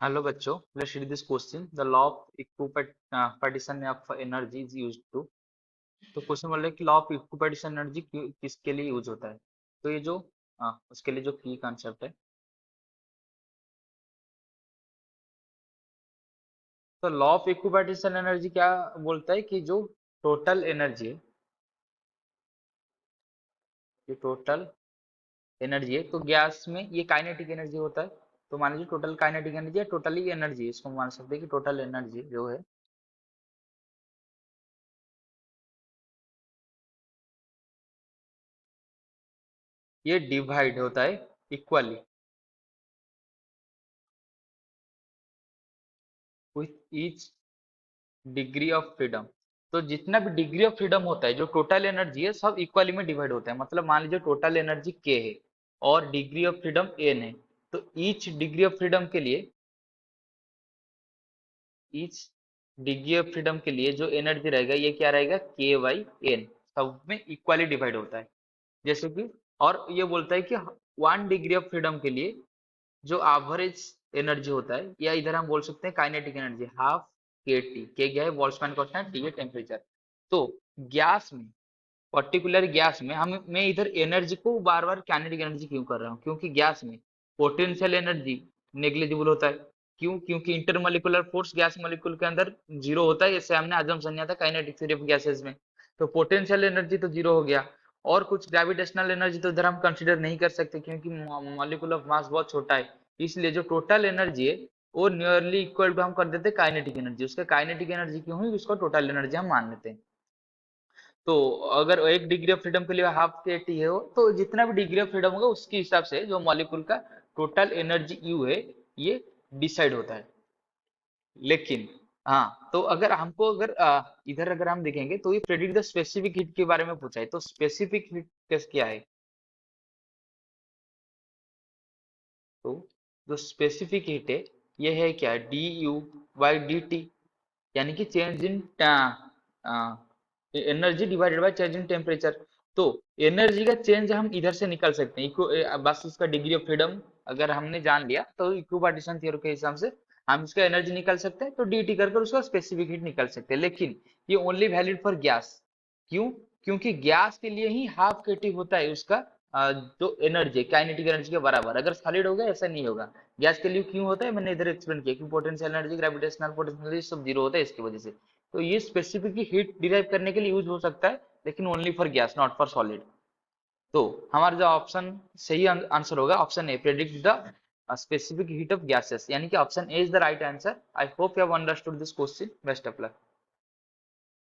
Hello बच्चों, let's read this question. The law of equipartition of energy is used to. तो question बोल रहे हैं कि लॉ ऑफ इक्विपार्टीशन एनर्जी किसके लिए यूज होता है। तो ये जो उसके लिए जो की कॉन्सेप्ट है, तो लॉ ऑफ इक्विपार्टीशन एनर्जी क्या बोलता है कि जो टोटल एनर्जी है, ये टोटल एनर्जी है, तो गैस में ये काइनेटिक एनर्जी होता है। तो मान लीजिए टोटल काइनेटिक एनर्जी है, टोटली एनर्जी, इसको मान सकते हैं कि टोटल एनर्जी जो है ये डिवाइड होता है equally with each degree of freedom. तो जितना भी डिग्री ऑफ फ्रीडम होता है, जो टोटल एनर्जी है, सब इक्वली में डिवाइड होता है। मतलब मान लीजिए टोटल एनर्जी के है और डिग्री ऑफ फ्रीडम एन है, तो ईच डिग्री ऑफ फ्रीडम के लिए, ईच डिग्री ऑफ फ्रीडम के लिए जो एनर्जी रहेगा ये क्या रहेगा, के वाई एन, सब में इक्वली डिवाइड होता है। जैसे कि, और ये बोलता है कि 1 डिग्री ऑफ फ्रीडम के लिए जो एवरेज एनर्जी होता है, या इधर हम बोल सकते हैं काइनेटिक एनर्जी, हाफ के टी, के क्या है बोल्ट्जमैन कांस्टेंट, टी है टेम्परेचर। तो गैस में, पर्टिकुलर गैस में, हम मैं इधर एनर्जी को बार बार काइनेटिक एनर्जी क्यों कर रहा हूँ, क्योंकि गैस में पोटेंशियल एनर्जी नेग्लिजिबल होता है। क्यों? क्योंकि इंटरमोलिकुलर फोर्स गैस मॉलिक्यूल के अंदर जीरो होता है, इससे हमने अजम्पशन लिया था काइनेटिक थ्योरी ऑफ गैसेस में। तो पोटेंशियल एनर्जी तो जीरो हो गया, और कुछ ग्रेविटेशनल एनर्जी तो इधर हम कंसिडर नहीं कर सकते, क्योंकि मॉलिक्यूल ऑफ मास बहुत छोटा है। इसलिए जो टोटल एनर्जी है वो नियरली इक्वल टू हम कर देते हैं काइनेटिक एनर्जी, उसके काइनेटिक एनर्जी क्यों हुई, उसको टोटल एनर्जी हम मान लेते हैं। तो अगर 1 डिग्री ऑफ फ्रीडम के लिए हाफ के टी है, तो जितना भी डिग्री ऑफ फ्रीडम होगा उसके हिसाब से जो मॉलिक्यूल का टोटल एनर्जी यू है, ये डिसाइड होता है। लेकिन हाँ, तो अगर हमको अगर इधर अगर हम देखेंगे तो ये प्रेडिक्ट द स्पेसिफिक हीट के बारे में पूछा है। तो स्पेसिफिक हीट कैस क्या है, तो जो स्पेसिफिक हीट है ये है क्या, D you by D T, यानी कि change in energy divided by change in temperature. तो एनर्जी का चेंज हम इधर से निकल सकते हैं, बस उसका डिग्री ऑफ फ्रीडम अगर हमने जान लिया तो इक्विपार्टीशन थ्योरी के हिसाब से हम इसका एनर्जी निकाल सकते हैं, तो डी कर उसका स्पेसिफिक हीट निकाल सकते हैं। लेकिन ये ओनली वैलिड फॉर गैस। क्यों? क्योंकि गैस के लिए ही हाफ के टी होता है उसका जो एनर्जी काइनेटिक एनर्जी के बराबर। अगर सॉलिड होगा ऐसा नहीं होगा। गैस के लिए क्यों होता है मैंने इधर एक्सप्लेन किया कि पोटेंशियल एनर्जी, ग्रेविटेशनल पोटेंशियल सब जीरो होता है इसकी वजह से। तो ये स्पेसिफिक हीट डिराइव करने के लिए यूज हो सकता है, लेकिन only for gas, not for solid. तो हमारा जो ऑप्शन सही आंसर होगा option A, predict the specific heat of gases, यानी कि option A is the right answer. I hope you have understood this question. Best of luck.